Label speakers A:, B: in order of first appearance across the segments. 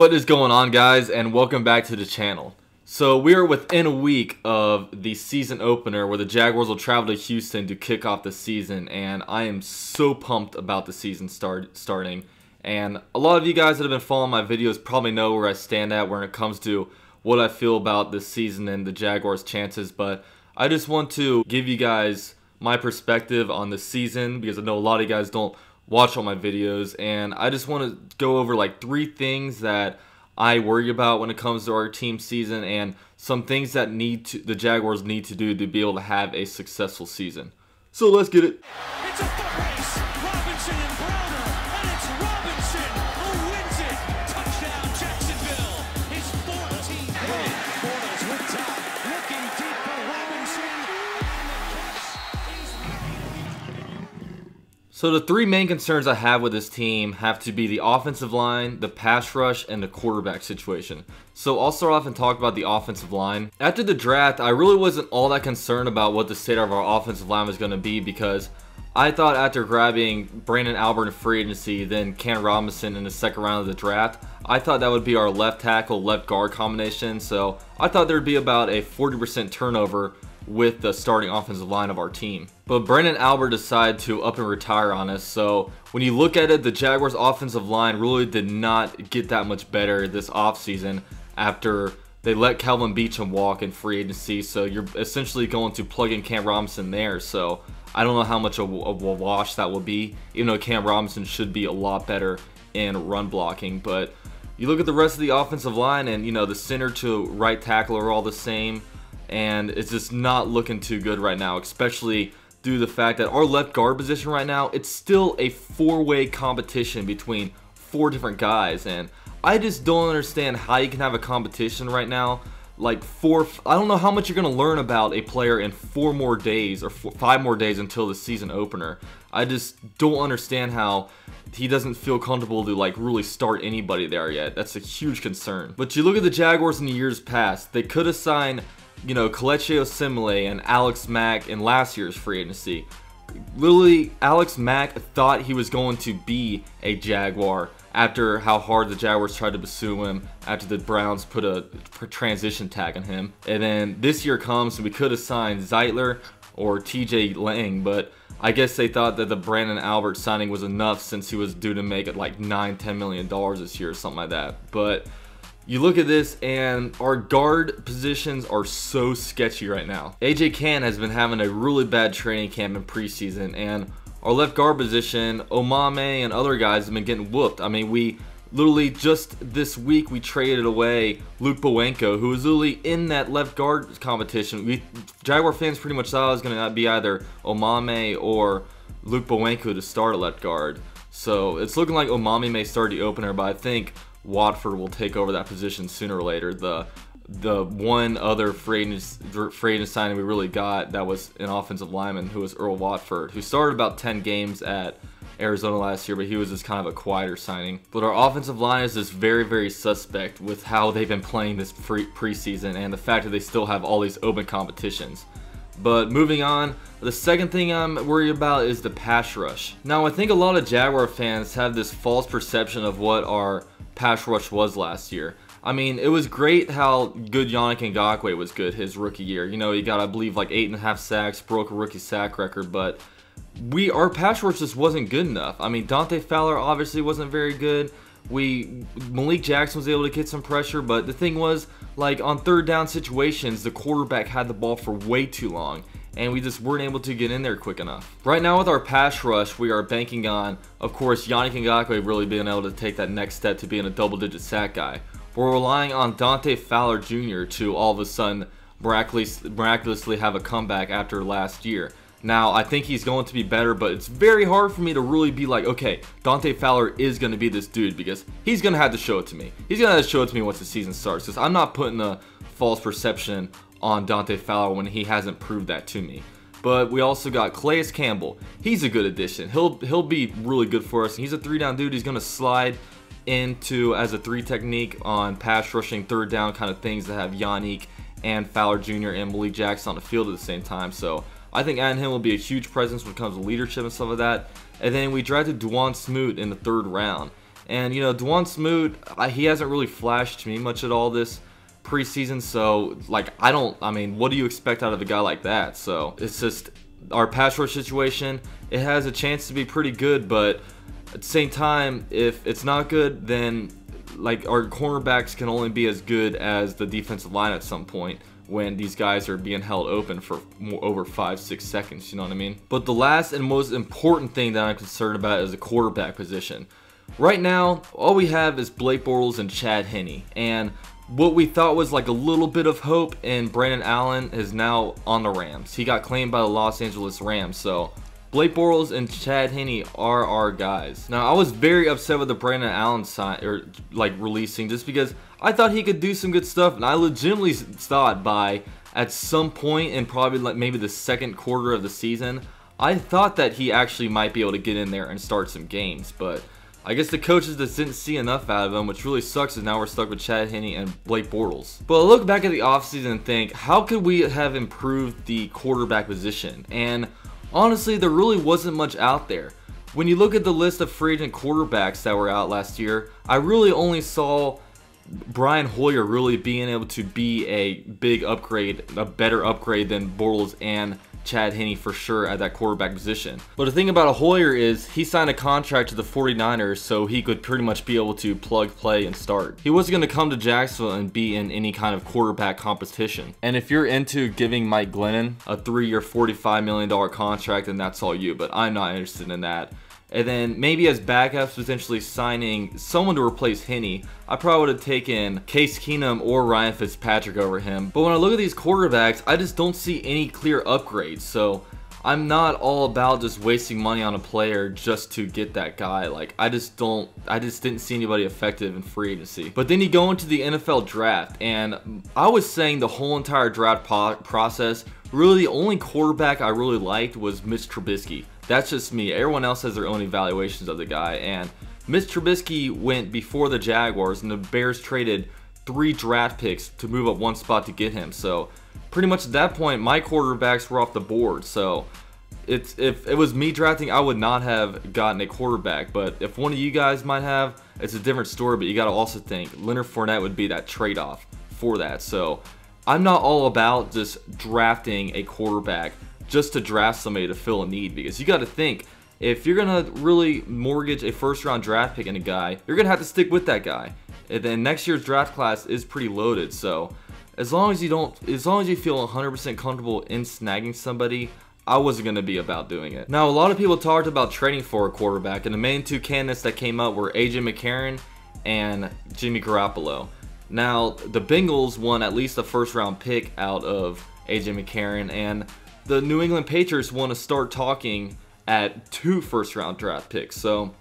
A: What is going on, guys, and welcome back to the channel. So we are within a week of the season opener where the Jaguars will travel to Houston to kick off the season, and I am so pumped about the season starting. And a lot of you guys that have been following my videos probably know where I stand at when it comes to what I feel about this season and the Jaguars' chances, but I just want to give you guys my perspective on the season because I know a lot of you guys don't watch all my videos, and I just want to go over like 3 things that I worry about when it comes to our team season and some things that the Jaguars need to do to be able to have a successful season. So let's get it.
B: It's a foot race. Robinson and Browner, and it's Robinson who wins it. Touchdown, Jacksonville. His 14th win. Bortles with top, looking deep for Robinson.
A: So the 3 main concerns I have with this team have to be the offensive line, the pass rush, and the quarterback situation. So I'll start off and talk about the offensive line. After the draft, I really wasn't all that concerned about what the state of our offensive line was going to be because I thought after grabbing Brandon Albert in free agency, then Ken Robinson in the second round of the draft, I thought that would be our left tackle, left guard combination. So I thought there would be about a 40% turnover with the starting offensive line of our team. But Brandon Albert decided to up and retire on us, so when you look at it, the Jaguars offensive line really did not get that much better this offseason after they let Calvin Beachum walk in free agency, so you're essentially going to plug in Cam Robinson there. So I don't know how much of a wash that will be, even though Cam Robinson should be a lot better in run blocking. But you look at the rest of the offensive line, and you know, the center to right tackle are all the same, and it's just not looking too good right now, especially due to the fact that our left guard position right now, it's still a 4-way competition between 4 different guys, and I just don't understand how you can have a competition right now like I don't know how much you're going to learn about a player in 4 more days or 5 more days until the season opener. I just don't understand how he doesn't feel comfortable to like really start anybody there yet. That's a huge concern. But you look at the Jaguars in the years past, they could have signed, you know, Kelechi Osemele and Alex Mack in last year's free agency. Literally, Alex Mack thought he was going to be a Jaguar after how hard the Jaguars tried to pursue him after the Browns put a transition tag on him. And then this year comes and we could have signed Zeitler or TJ Lang, but I guess they thought that the Brandon Albert signing was enough since he was due to make it like $9-10 million this year or something like that. But you look at this and our guard positions are so sketchy right now. AJ Cann has been having a really bad training camp in preseason, and our left guard position, Omame and other guys have been getting whooped. I mean, we literally just this week we traded away Luke Bowenko, who was literally in that left guard competition. Jaguar fans pretty much thought it was going to be either Omame or Luke Bowenko to start a left guard. So it's looking like Omame may start the opener, but I think Watford will take over that position sooner or later. The one other free agent signing we really got that was an offensive lineman who was Earl Watford, who started about 10 games at Arizona last year, but he was just kind of a quieter signing. But our offensive line is just very, very suspect with how they've been playing this preseason and the fact that they still have all these open competitions. But moving on, the second thing I'm worried about is the pass rush. Now, I think a lot of Jaguar fans have this false perception of what our pass rush was last year. I mean, it was great how good Yannick Ngakoue was good his rookie year. You know, he got, I believe, like 8.5 sacks, broke a rookie sack record, but our pass rush just wasn't good enough. I mean, Dante Fowler obviously wasn't very good. Malik Jackson was able to get some pressure, but the thing was, like, on third down situations, the quarterback had the ball for way too long, and we just weren't able to get in there quick enough. Right now with our pass rush, we are banking on, of course, Yannick Ngakoue really being able to take that next step to being a double-digit sack guy. We're relying on Dante Fowler Jr. to all of a sudden miraculously have a comeback after last year. Now, I think he's going to be better, but it's very hard for me to really be like, okay, Dante Fowler is going to be this dude, because he's going to have to show it to me. He's going to have to show it to me once the season starts, because I'm not putting a false perception on Dante Fowler when he hasn't proved that to me. But we also got Calais Campbell. He's a good addition. He'll be really good for us. He's a 3-down dude. He's going to slide into as a 3 technique on pass rushing, third down kind of things that have Yannick and Fowler Jr. and Malik Jackson on the field at the same time. So I think adding him will be a huge presence when it comes to leadership and stuff like that. And then we drafted Dwan Smoot in the 3rd round. And, you know, Dwan Smoot, he hasn't really flashed to me much at all this preseason. So, like, I mean, what do you expect out of a guy like that? So, it's just our pass rush situation. It has a chance to be pretty good, but at the same time, if it's not good, then, like, our cornerbacks can only be as good as the defensive line at some point when these guys are being held open for over 5-6 seconds, you know what I mean? But the last and most important thing that I'm concerned about is the quarterback position. Right now, all we have is Blake Bortles and Chad Henne, and what we thought was like a little bit of hope in Brandon Allen is now on the Rams. He got claimed by the Los Angeles Rams, so Blake Bortles and Chad Henne are our guys. Now, I was very upset with the Brandon Allen releasing, just because I thought he could do some good stuff, and I legitimately thought by at some point in probably like maybe the second quarter of the season, I thought that he actually might be able to get in there and start some games, but I guess the coaches just didn't see enough out of him, which really sucks, is now we're stuck with Chad Henne and Blake Bortles. But I look back at the offseason and think, how could we have improved the quarterback position? And honestly, there really wasn't much out there. When you look at the list of free agent quarterbacks that were out last year, I really only saw Brian Hoyer really being able to be a big upgrade, a better upgrade than Bortles and Chad Henne for sure at that quarterback position. But the thing about a Hoyer is he signed a contract to the 49ers so he could pretty much be able to plug, play, and start. He wasn't going to come to Jacksonville and be in any kind of quarterback competition. And if you're into giving Mike Glennon a 3-year, $45 million contract, then that's all you, but I'm not interested in that. And then maybe as backups, potentially signing someone to replace Henne. I probably would have taken Case Keenum or Ryan Fitzpatrick over him. But when I look at these quarterbacks, I just don't see any clear upgrades. So I'm not all about just wasting money on a player just to get that guy. Like, I just didn't see anybody effective in free agency. But then you go into the NFL draft, and I was saying the whole entire draft process, really the only quarterback I really liked was Mitch Trubisky. That's just me. Everyone else has their own evaluations of the guy, and Mitch Trubisky went before the Jaguars, and the Bears traded 3 draft picks to move up 1 spot to get him. So pretty much at that point, my quarterbacks were off the board. So if it was me drafting, I would not have gotten a quarterback. But if one of you guys might have, it's a different story. But you got to also think Leonard Fournette would be that trade-off for that. So I'm not all about just drafting a quarterback just to draft somebody to fill a need, because you got to think, if you're gonna really mortgage a first-round draft pick in a guy, you're gonna have to stick with that guy. And then next year's draft class is pretty loaded, so as long as you feel 100% comfortable in snagging somebody, I wasn't gonna be about doing it. Now, a lot of people talked about trading for a quarterback, and the main 2 candidates that came up were AJ McCarron and Jimmy Garoppolo. Now, the Bengals won at least a first-round pick out of AJ McCarron, and the New England Patriots want to start talking at 2 first-round draft picks. So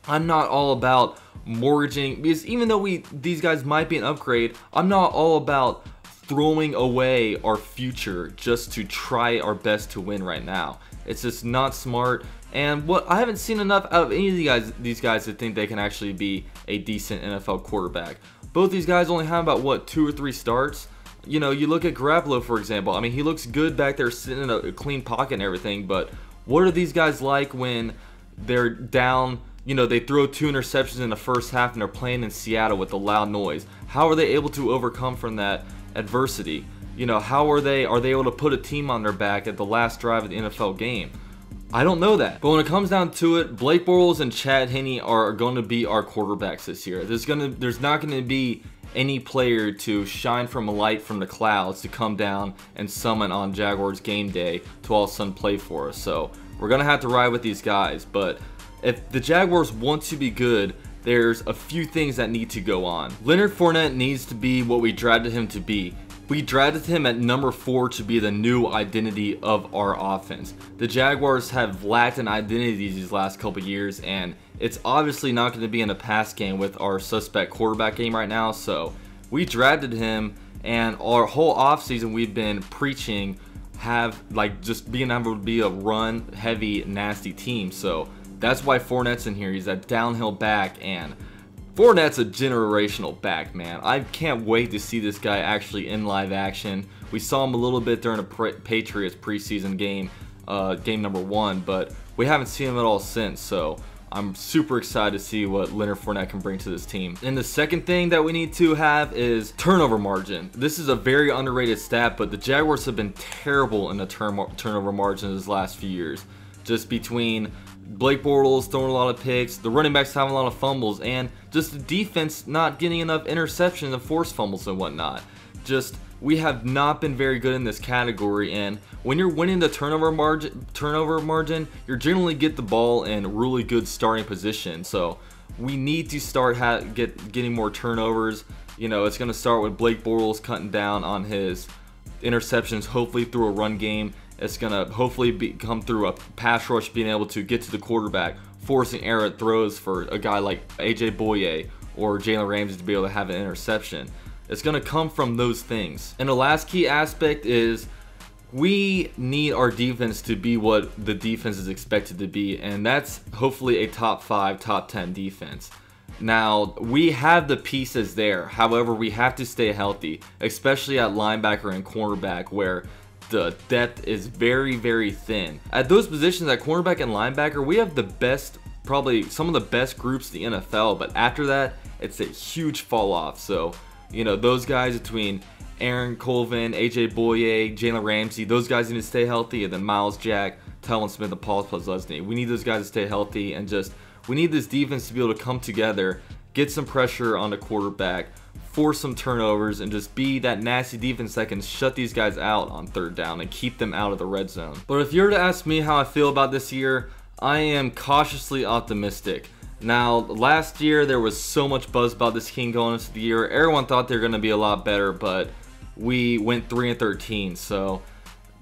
A: I'm not all about mortgaging, because even though these guys might be an upgrade, I'm not all about throwing away our future just to try our best to win right now. It's just not smart. And I haven't seen enough out of any of these guys to think they can actually be a decent NFL quarterback. Both these guys only have about, what, 2 or 3 starts. You know, you look at Garoppolo, for example. I mean, he looks good back there sitting in a clean pocket and everything, but what are these guys like when they're down? You know, they throw 2 interceptions in the first half and they're playing in Seattle with the loud noise. How are they able to overcome from that adversity? You know, how are they able to put a team on their back at the last drive of the NFL game? I don't know that. But when it comes down to it, Blake Bortles and Chad Henne are going to be our quarterbacks this year. There's not going to be any player to shine from a light from the clouds to come down and summon on Jaguars game day to all of a sudden play for us. So we're going to have to ride with these guys. But if the Jaguars want to be good, there's a few things that need to go on. Leonard Fournette needs to be what we drafted him to be. We drafted him at number 4 to be the new identity of our offense. The Jaguars have lacked an identity these last couple years, and it's obviously not going to be in a pass game with our suspect quarterback game right now. So we drafted him, and our whole offseason we've been preaching just being able to be a run heavy nasty team. So that's why Fournette's in here. He's that downhill back, and Fournette's a generational back, man. I can't wait to see this guy actually in live action. We saw him a little bit during the Patriots preseason game, game number 1, but we haven't seen him at all since. So I'm super excited to see what Leonard Fournette can bring to this team. And the second thing that we need to have is turnover margin. This is a very underrated stat, but the Jaguars have been terrible in the turnover margin this last few years. Just between Blake Bortles throwing a lot of picks, the running backs having a lot of fumbles, and just the defense not getting enough interceptions and forced fumbles and whatnot. We have not been very good in this category, and when you're winning the turnover margin, you generally get the ball in really good starting position. So we need to start getting more turnovers. You know, it's going to start with Blake Bortles cutting down on his interceptions, hopefully through a run game. It's going to hopefully come through a pass rush, being able to get to the quarterback, forcing error throws for a guy like AJ Boye or Jalen Ramsey to be able to have an interception. It's going to come from those things. And the last key aspect is we need our defense to be what the defense is expected to be, and that's hopefully a top 5, top 10 defense. Now, we have the pieces there. However, we have to stay healthy, especially at linebacker and cornerback, where the depth is very, very thin. At those positions, at cornerback and linebacker, we have the best, probably some of the best groups in the NFL, but after that, it's a huge fall off. So, you know, those guys between Aaron Colvin, AJ Boye, Jalen Ramsey, those guys need to stay healthy, and then Miles Jack, Talon Smith, and Paul Posluszny. We need those guys to stay healthy, and we need this defense to be able to come together, get some pressure on the quarterback, force some turnovers, and just be that nasty defense that can shut these guys out on third down and keep them out of the red zone. But if you were to ask me how I feel about this year, I am cautiously optimistic. Now, last year there was so much buzz about this team going into the year. Everyone thought they were going to be a lot better, but we went 3-13. So,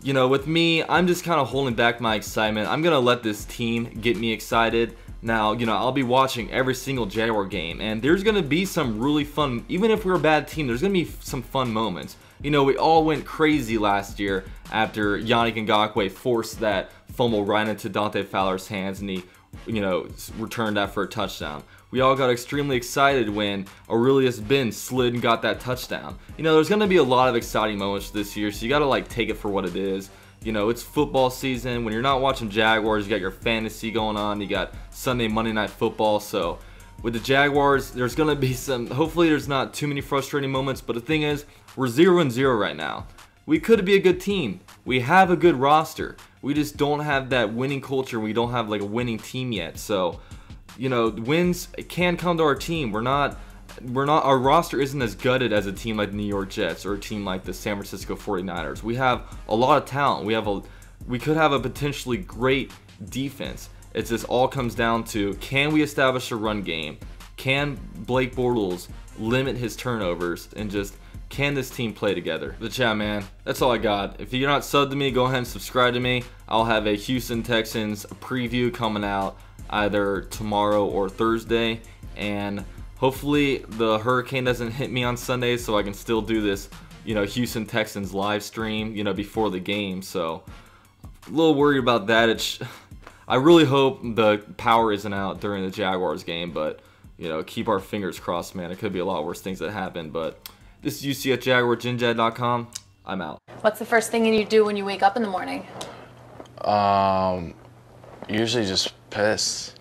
A: you know, with me, I'm just kind of holding back my excitement. I'm going to let this team get me excited. Now, you know, I'll be watching every single Jaguar game, and there's going to be some really fun, even if we're a bad team, there's going to be some fun moments. You know, we all went crazy last year after Yannick Ngakoue forced that fumble right into Dante Fowler's hands, and he, you know, returned that for a touchdown. We all got extremely excited when Aurelius Ben slid and got that touchdown. You know, there's going to be a lot of exciting moments this year, so you got to, like, take it for what it is. You know, it's football season. When you're not watching Jaguars, you got your fantasy going on. You got Sunday, Monday Night Football. So with the Jaguars, there's going to be some, hopefully there's not too many frustrating moments. But the thing is, we're 0-0 right now. We could be a good team. We have a good roster. We just don't have that winning culture. We don't have like a winning team yet. So, you know, wins can come to our team. Our roster isn't as gutted as a team like the New York Jets or a team like the San Francisco 49ers. We have a lot of talent. We could have a potentially great defense. It just all comes down to, can we establish a run game? Can Blake Bortles limit his turnovers? And just, can this team play together? But yeah, man, that's all I got. If you're not subbed to me, go ahead and subscribe to me. I'll have a Houston Texans preview coming out either tomorrow or Thursday, and hopefully the hurricane doesn't hit me on Sunday, so I can still do this, you know, Houston Texans live stream, you know, before the game. So a little worried about that. I really hope the power isn't out during the Jaguars game, but, you know, keep our fingers crossed, man. It could be a lot worse things that happen. But this is UCF Jaguar, GenJad.com. I'm out.
C: What's the first thing you do when you wake up in the morning?
D: Usually just piss.